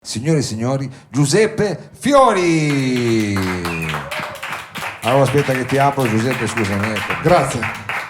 Signore e signori, Giuseppe Fiori. Allora aspetta che ti apro, Giuseppe, scusami, ecco. Grazie.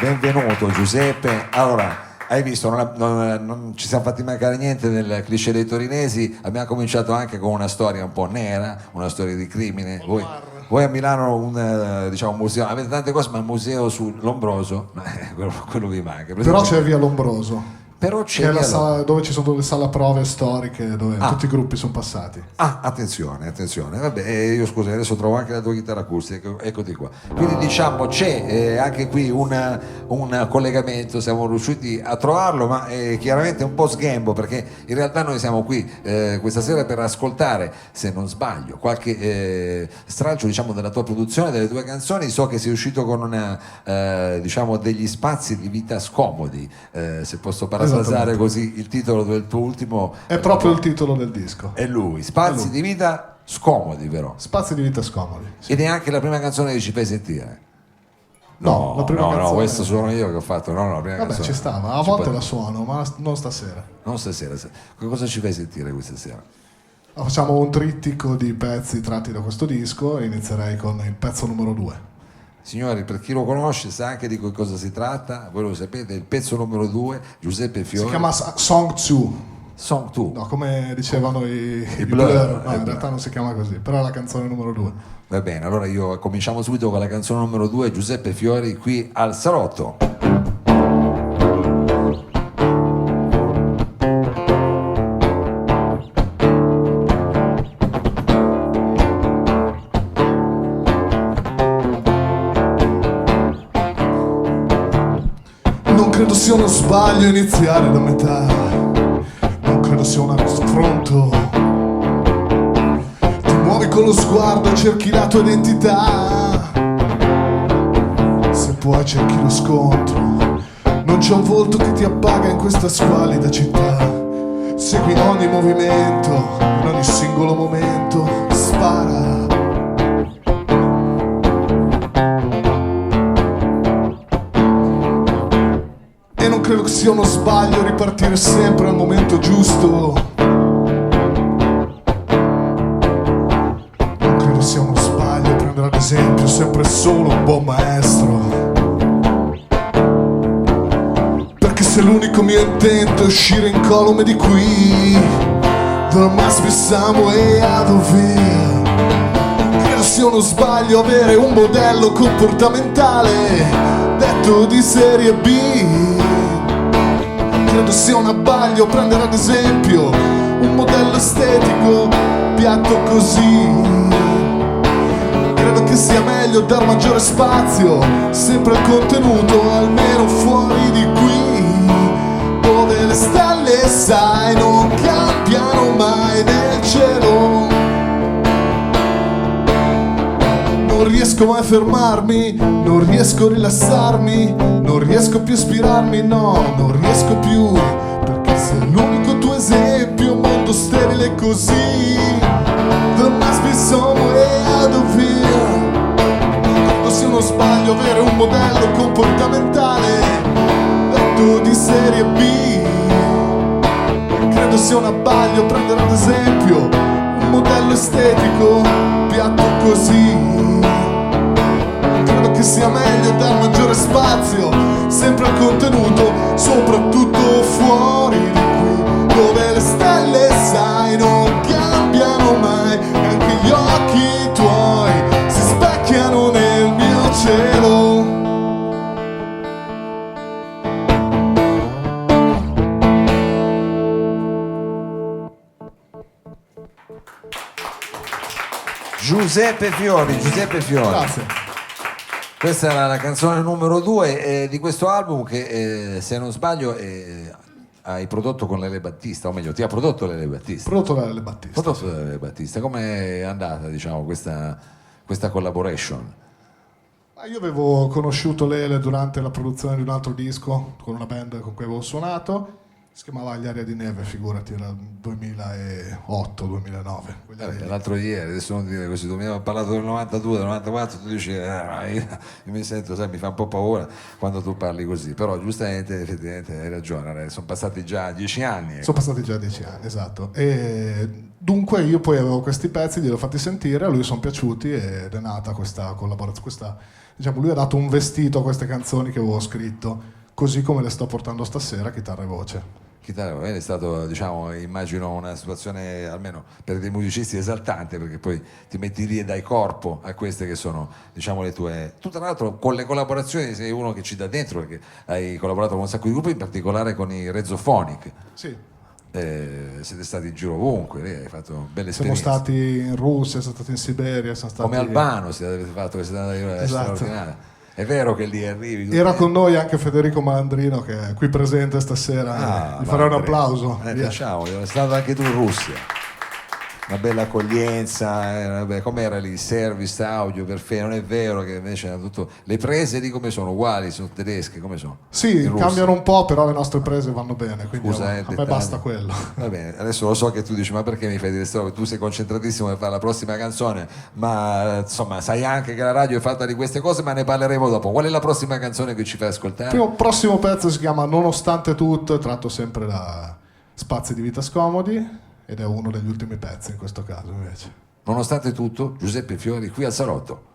Benvenuto Giuseppe. Allora, hai visto, non ci siamo fatti mancare niente nel cliché dei torinesi, abbiamo cominciato anche con una storia un po' nera, una storia di crimine. Voi a Milano un museo, avete tante cose, ma il museo su Lombroso, quello vi manca. Però c'è via Lombroso. Però c'è la sala dove ci sono delle sale prove storiche dove tutti i gruppi sono passati. Attenzione, vabbè, io scusa, adesso trovo anche la tua chitarra acustica, eccoti qua. Quindi diciamo c'è anche qui un collegamento, siamo riusciti a trovarlo, ma chiaramente un po' sghembo, perché in realtà noi siamo qui questa sera per ascoltare, se non sbaglio, qualche stralcio diciamo della tua produzione, delle tue canzoni. So che sei uscito con degli spazi di vita scomodi, se posso parafrasare così il titolo del tuo ultimo. È proprio il titolo del disco. È lui, Spazi di vita scomodi, però. Spazi di vita scomodi. Sì. Ed è anche la prima canzone che ci fai sentire. No, questo sono io che ho fatto. No, la prima canzone. Ci stava, a volte la suono, ma non stasera. Non stasera. Cosa ci fai sentire questa sera? Facciamo un trittico di pezzi tratti da questo disco e inizierei con il pezzo numero 2. Signori, per chi lo conosce sa anche di cosa si tratta, voi lo sapete, il pezzo numero 2, Giuseppe Fiori. Si chiama Song 2. Song 2. No, come dicevano i Blur. No, in realtà non si chiama così, però è la canzone numero 2. Va bene, allora cominciamo subito con la canzone numero 2, Giuseppe Fiori, qui al Salotto. Non credo sia uno sbaglio iniziare da metà, non credo sia un affronto. Ti muovi con lo sguardo, cerchi la tua identità, se puoi cerchi lo scontro. Non c'è un volto che ti appaga in questa squalida città. Segui in ogni movimento, in ogni singolo momento, spara. Credo che sia uno sbaglio ripartire sempre al momento giusto. Non credo sia uno sbaglio prendere ad esempio sempre solo un buon maestro, perché se l'unico mio intento è uscire incolume di qui, there must be some way out of here. Credo sia uno sbaglio avere un modello comportamentale detto di serie B. Credo sia un abbaglio prendere ad esempio un modello estetico piatto così. Credo che sia meglio dar maggiore spazio sempre al contenuto, almeno fuori di qui, dove le stelle sai non cambiano mai nel cielo. Non riesco mai a fermarmi, non riesco a rilassarmi, non riesco più a ispirarmi, no, non riesco più, perché sei l'unico tuo esempio, un mondo sterile così. There must be some way out of here. Credo sia uno sbaglio avere un modello comportamentale detto di serie B. Credo sia un abbaglio prendere ad esempio un modello estetico piatto così. Credo che sia meglio dar maggiore spazio sempre al contenuto, soprattutto fuori di qui, dove le stelle sai non cambiano mai, anche gli occhi tuoi si specchiano nel mio cielo. Giuseppe Fiori. Grazie. Questa era la canzone numero 2 di questo album che, se non sbaglio, hai prodotto con Lele Battista, o meglio, ti ha prodotto Lele Battista. Prodotto da Lele Battista. Come è andata, diciamo, questa collaboration? Io avevo conosciuto Lele durante la produzione di un altro disco con una band con cui avevo suonato Si chiamava Gli Aria di Neve, figurati, era il 2008-2009. L'altro ieri, adesso non dire così, abbiamo parlato del 92, del 94, tu dici, io mi sento, sai, mi fa un po' paura quando tu parli così, però giustamente, effettivamente hai ragione, sono passati già 10 anni. Sono passati già 10 anni, esatto. E dunque io poi avevo questi pezzi, glieli ho fatti sentire, a lui sono piaciuti ed è nata questa collaborazione, diciamo, lui ha dato un vestito a queste canzoni che avevo scritto, così come le sto portando stasera, chitarra e voce. Chitarra è stato, diciamo, immagino una situazione almeno per dei musicisti esaltante, perché poi ti metti lì e dai corpo a queste che sono, diciamo, le tue. Tu tra l'altro con le collaborazioni sei uno che ci dà dentro, perché hai collaborato con un sacco di gruppi, in particolare con i Rezophonic. Sì. Siete stati in giro ovunque, hai fatto belle Siamo esperienze. stati in Russia, siamo stati in Siberia, siamo stati... Come Albano siete avete fatto questa andata Esatto. straordinaria. È vero che lì arrivi. Era con noi anche Federico Malandrino, che è qui presente stasera. Gli farò un applauso. Facciamolo, è stato anche tu in Russia. Una bella accoglienza, com'era lì il service audio perfetto, non è vero che invece hanno tutto. Le prese lì come sono? Uguali, sono tedesche, come sono? Sì, cambiano un po', però le nostre prese vanno bene, quindi Scusa, a me basta quello. Va bene, adesso lo so che tu dici, ma perché mi fai dire queste robe? Tu sei concentratissimo per fare la prossima canzone, ma insomma sai anche che la radio è fatta di queste cose, ma ne parleremo dopo. Qual è la prossima canzone che ci fai ascoltare? Il prossimo pezzo si chiama Nonostante tutto, è tratto sempre da Spazi di vita scomodi, ed è uno degli ultimi pezzi in questo caso invece. Nonostante tutto, Giuseppe Fiori qui al Salotto.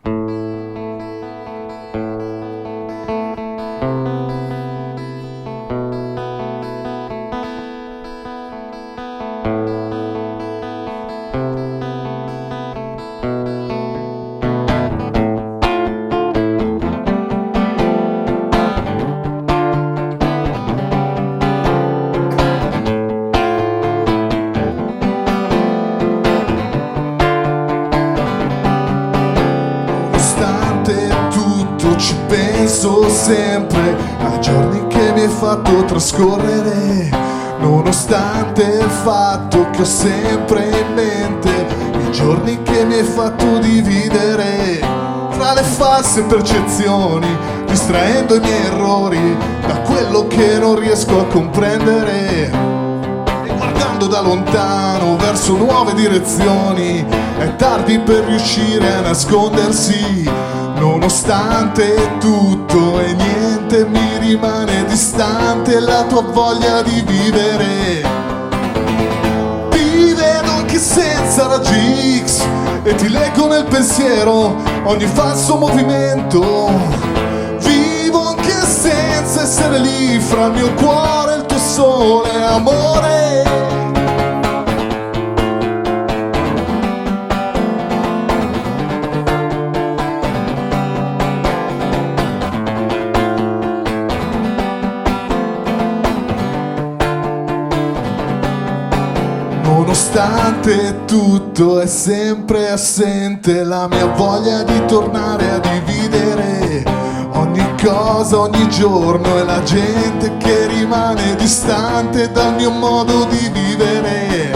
Penso sempre ai giorni che mi hai fatto trascorrere, nonostante il fatto che ho sempre in mente i giorni che mi hai fatto dividere tra le false percezioni, distraendo i miei errori da quello che non riesco a comprendere. E guardando da lontano verso nuove direzioni, è tardi per riuscire a nascondersi. Nonostante tutto e niente mi rimane distante la tua voglia di vivere. Ti vedo anche senza raggi X e ti leggo nel pensiero ogni falso movimento. Vivo anche senza essere lì fra il mio cuore e il tuo sole, amore. Nonostante tutto è sempre assente la mia voglia di tornare a dividere ogni cosa, ogni giorno, e la gente che rimane distante dal mio modo di vivere.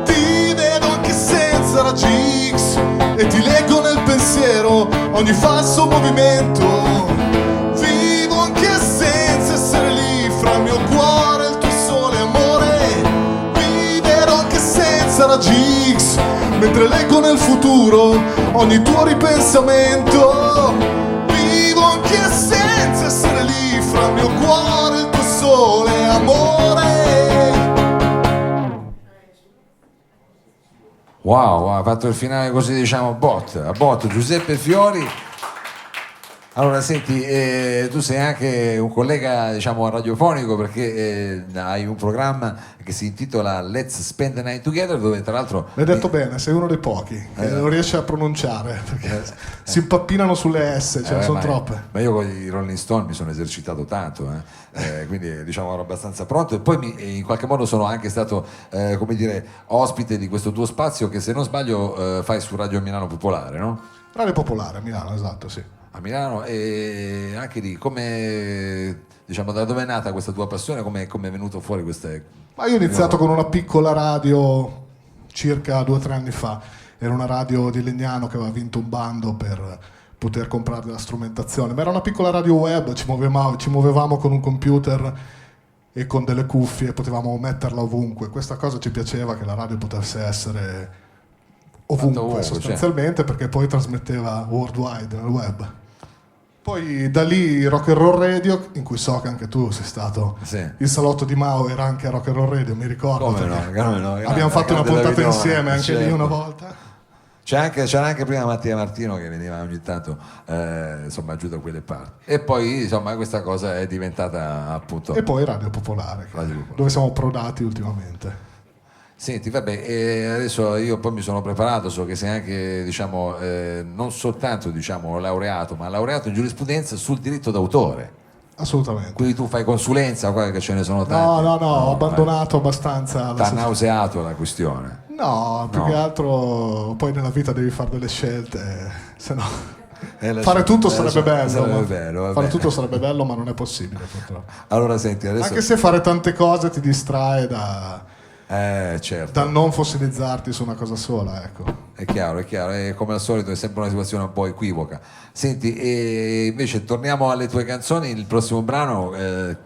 Ti vedo anche senza raggi X e ti leggo nel pensiero ogni falso movimento. Vivo anche senza essere lì fra il mio cuore, raggi X, mentre leggo nel futuro ogni tuo ripensamento. Vivo anche senza essere lì fra il mio cuore e il tuo sole, amore. Wow, ha fatto il finale così, diciamo, a bot, Giuseppe Fiori. Allora, senti, tu sei anche un collega, diciamo, radiofonico, perché hai un programma che si intitola Let's Spend the Night Together, dove tra l'altro... L'hai detto bene, sei uno dei pochi che non riesce a pronunciare, perché si impappinano sulle S, cioè sono troppe. Ma io con i Rolling Stone mi sono esercitato tanto, quindi diciamo ero abbastanza pronto, e poi in qualche modo sono anche stato, come dire, ospite di questo tuo spazio che, se non sbaglio, fai su Radio Milano Popolare, no? Radio Popolare a Milano, esatto, sì. A Milano, e anche lì come, diciamo, da dove è nata questa tua passione, come è venuto fuori queste... Ma io ho iniziato con una piccola radio circa 2 o 3 anni fa, era una radio di Legnano che aveva vinto un bando per poter comprare della strumentazione, ma era una piccola radio web, ci muovevamo con un computer e con delle cuffie, potevamo metterla ovunque. Questa cosa ci piaceva, che la radio potesse essere ovunque sostanzialmente, perché poi trasmetteva worldwide nel web. Poi da lì Rock and Roll Radio, in cui so che anche tu sei stato, il salotto di Mao era anche Rock and Roll Radio, mi ricordo. Come no, abbiamo fatto una puntata insieme anche lì una volta. C'era anche prima Mattia Martino che veniva ogni tanto insomma giù da quelle parti, e poi insomma questa cosa è diventata appunto. E poi Radio Popolare, dove siamo approdati ultimamente. Senti, vabbè, adesso io poi mi sono preparato, so che sei anche, diciamo, non soltanto, diciamo, laureato, ma laureato in giurisprudenza sul diritto d'autore. Assolutamente. Quindi tu fai consulenza, qua che ce ne sono tante. No, ho abbandonato abbastanza. T'ha nauseato la questione. No, più che altro poi nella vita devi fare delle scelte, se no fare tutto sarebbe bello, fare tutto sarebbe bello, ma non è possibile purtroppo. Allora senti, adesso... Anche se fare tante cose ti distrae certo, dal non fossilizzarti su una cosa sola, ecco. È chiaro, e come al solito è sempre una situazione un po' equivoca. Senti, e invece torniamo alle tue canzoni. Il prossimo brano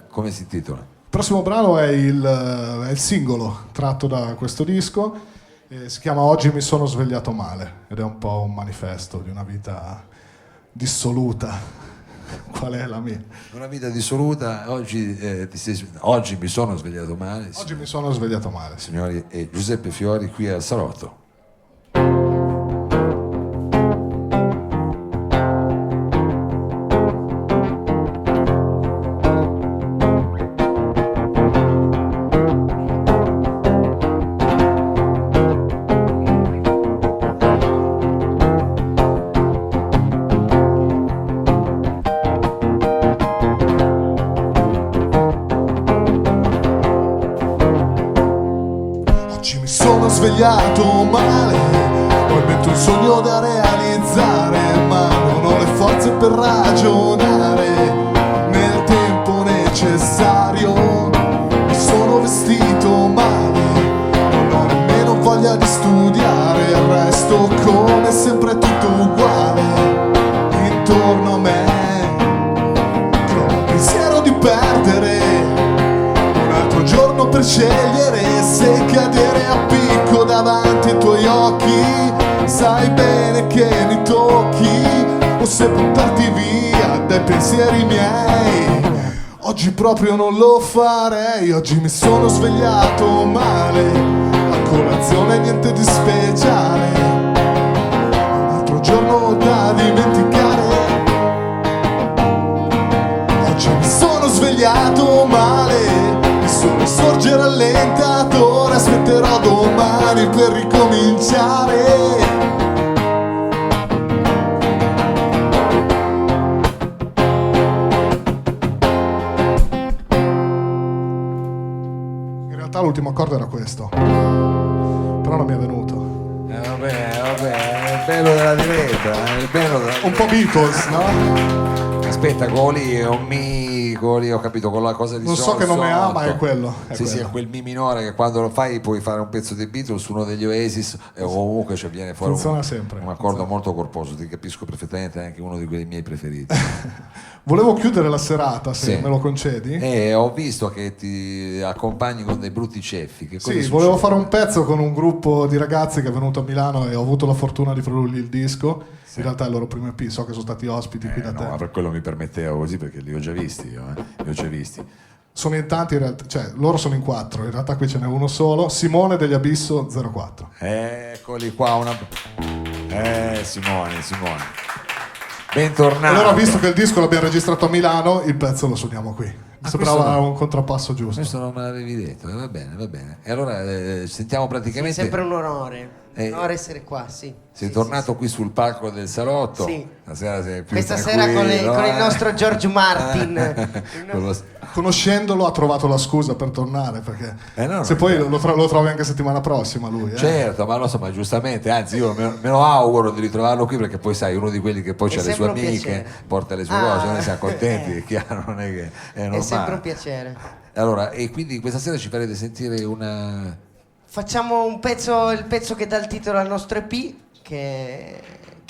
come si intitola? Il prossimo brano è il singolo tratto da questo disco, si chiama Oggi mi sono svegliato male, ed è un po' un manifesto di una vita dissoluta. Qual è la mia? Una vita dissoluta. Oggi mi sono svegliato male. Oggi mi sono svegliato male. Signori, e Giuseppe Fiori qui al Salotto. Svegliato male, ho in mente un sogno da realizzare, ma non ho le forze per ragionare nel tempo necessario. Mi sono vestito male, non ho nemmeno voglia di studiare, resto come sempre tutto uguale intorno a me. Provo il pensiero di perdere un altro giorno per scegliere se cadere a picco davanti ai tuoi occhi. Sai bene che mi tocchi, o se buttarti via dai pensieri miei. Oggi proprio non lo farei, oggi mi sono svegliato male, a colazione niente di speciale, un altro giorno da dimenticare. Oggi mi sono svegliato male, il sole sorge rallentato, ora aspetterò domani per ricominciare. In realtà l'ultimo accordo era questo, però non mi è venuto. Vabbè, è il bello della diretta, Un po' Beatles, no? Aspetta, Coli è un mi, Coli, ho capito, con la cosa di non so che nome ha, ma è quello. Sì, è quel mi minore che quando lo fai puoi fare un pezzo dei Beatles, uno degli Oasis, e comunque viene fuori un accordo molto corposo. Ti capisco perfettamente, è anche uno di quelli miei preferiti. Volevo chiudere la serata, se me lo concedi. Ho visto che ti accompagni con dei brutti ceffi. Che cosa volevo fare un pezzo con un gruppo di ragazzi che è venuto a Milano e ho avuto la fortuna di produrgli il disco. In realtà è il loro primo EP, so che sono stati ospiti qui da te. No, per quello mi permettevo così, perché li ho già visti io, li ho già visti. Sono in tanti in realtà, cioè loro sono in 4, in realtà qui ce n'è uno solo, Simone degli Abisso 04. Eccoli qua, Simone. Bentornato. Allora, visto che il disco l'abbiamo registrato a Milano, il pezzo lo suoniamo qui. Mi sembrava un contrappasso giusto. Questo non me l'avevi detto, va bene. E allora sentiamo praticamente... Sì, sempre un onore essere qua, sì. Sei tornato qui sul palco del Salotto? Sì. Stasera sei più questa sera con il nostro George Martin. Conoscendolo ha trovato la scusa per tornare, perché se poi lo trovi anche settimana prossima lui. Certo, ma lo so, ma giustamente, anzi io me lo auguro di ritrovarlo qui, perché poi sai, uno di quelli che poi c'ha le sue amiche, porta le sue cose, noi siamo contenti, è chiaro, non è che è normale. È sempre un piacere. Allora, e quindi questa sera ci farete sentire una... Facciamo il pezzo che dà il titolo al nostro EP, che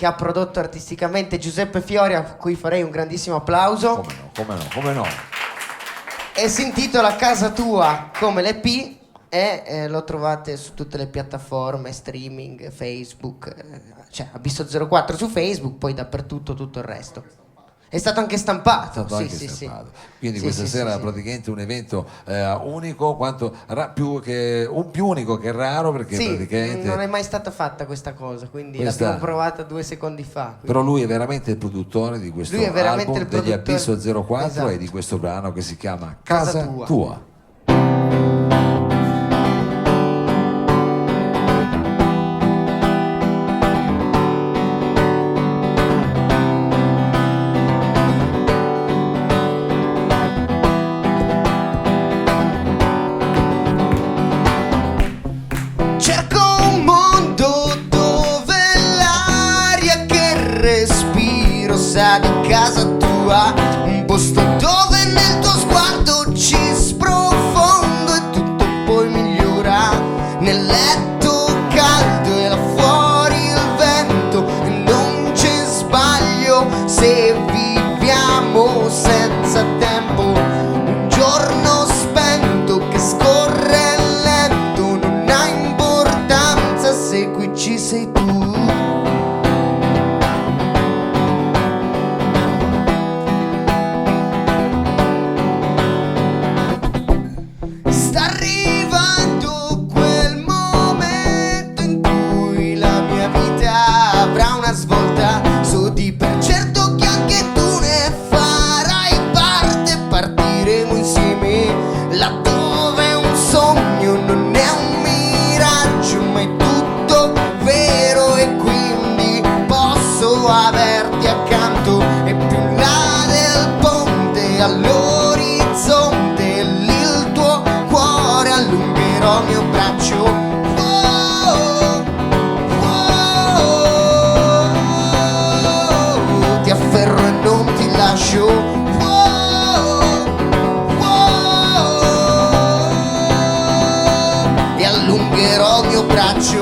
ha prodotto artisticamente Giuseppe Fiori, a cui farei un grandissimo applauso. Come no. E si intitola Casa Tua come l'EP e lo trovate su tutte le piattaforme streaming, Facebook, cioè Abisso 04 su Facebook, poi dappertutto tutto il resto. È stato anche stampato. Sì. Quindi questa sera praticamente un evento unico, più unico che raro, perché praticamente non è mai stata fatta questa cosa, quindi l'abbiamo provata 2 secondi fa. Quindi. Però lui è veramente il produttore di questo album degli Abisso 04, esatto. E di questo brano che si chiama Casa Tua. Sa di casa tua, un posto dove nel tuo sguardo ci sprofondo e tutto poi migliora. Nel letto caldo e là fuori il vento e non c'è sbaglio se viviamo senza tempo. Un giorno spento che scorre lento, non ha importanza se qui ci sei tu. Laddove un sogno non è un miraggio, ma è tutto vero e quindi posso averti accanto. E più in là del ponte all'orizzonte, lì il tuo cuore allungherò il mio braccio. Ti afferro e non ti lascio. Allungherò il mio braccio.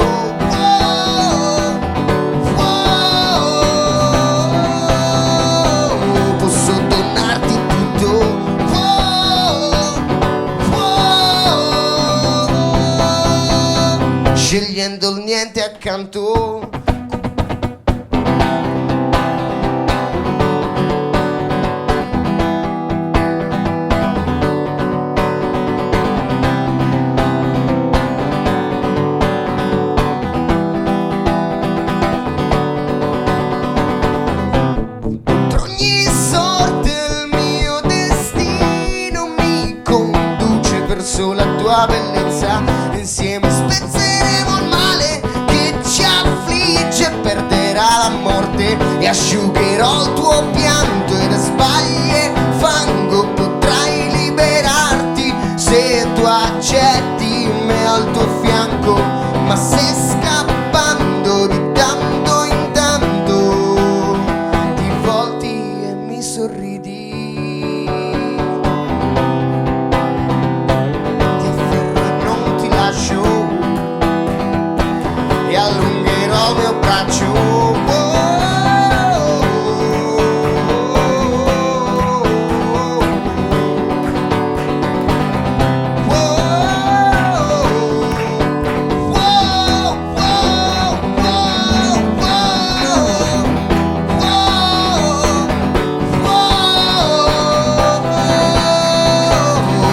Posso donarti tutto. Scegliendo il niente accanto. La tua bellezza, insieme spezzeremo il male che ci affligge, perderà la morte e asciugherò il tuo pianto, e da sbaglie fango potrai liberarti se tu accetti me al tuo fianco. Ma se scappando di tanto in tanto ti volti e mi sorridi, e allungherò il mio braccio.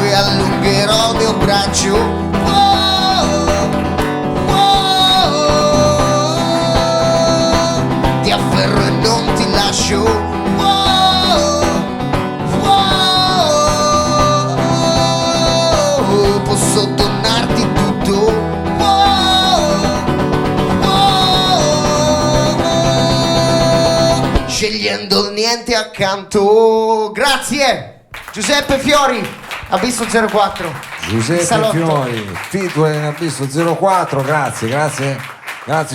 E allungherò il mio braccio. Ti afferro e non ti lascio. Posso donarti tutto. Scegliendo il niente accanto. Grazie Giuseppe Fiori, Abisso 04. Giuseppe Fiori, featuring Abisso 04. Grazie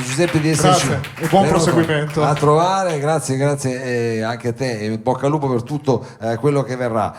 Giuseppe di esserci. Grazie e buon proseguimento a trovare. Grazie anche a te e bocca al lupo per tutto quello che verrà.